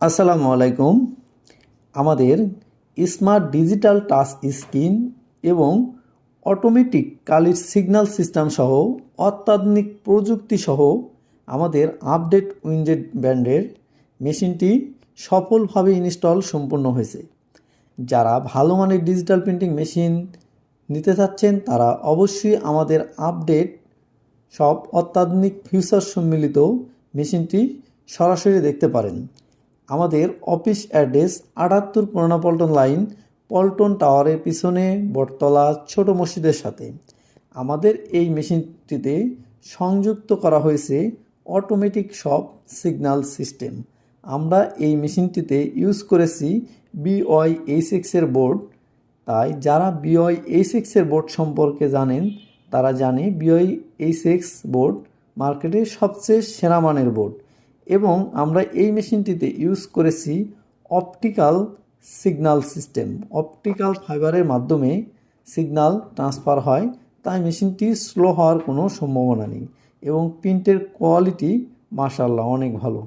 আসসালামু আলাইকুম। আমাদের স্মার্ট ডিজিটাল টাচ স্ক্রিন এবং অটোমেটিক কালার সিগন্যাল সিস্টেম সহ অত্যাধুনিক প্রযুক্তি সহ আমাদের আপডেট উইনজেট ব্র্যান্ডের মেশিনটি সফলভাবে ইনস্টল সম্পূর্ণ হয়েছে। যারা ভালো মানের ডিজিটাল প্রিন্টিং মেশিন নিতে চাচ্ছেন তারা অবশ্যই আমাদের আপডেট সব অত্যাধুনিক ফিচার সম্মিলিত মেশিনটি সরাসরি দেখতে পারেন। আমাদের অফিস অ্যাড্রেস ৭৮ পুরানা পল্টন লাইন, পল্টন টাওয়ারের পিছনে বটতলা ছোট মসজিদের সাথে। আমাদের এই মেশিনটিতে সংযুক্ত করা হয়েছে অটোমেটিক সব সিগন্যাল সিস্টেম। আমরা এই মেশিনটিতে ইউজ করেছি BY-H6 এর বোর্ড। তাই যারা BY-H6 এর বোর্ড সম্পর্কে জানেন তারা জানে BY-H6 বোর্ড মার্কেটের সবচেয়ে সেরা মানের বোর্ড। এবং আমরা এই মেশিনটিতে ইউজ করেছি অপটিক্যাল সিগন্যাল সিস্টেম। অপটিক্যাল ফাইবারের মাধ্যমে সিগন্যাল ট্রান্সফার হয়, তাই মেশিনটি স্লো হওয়ার কোনো সম্ভাবনা নেই এবং প্রিন্টের কোয়ালিটি মাশাআল্লাহ অনেক ভালো।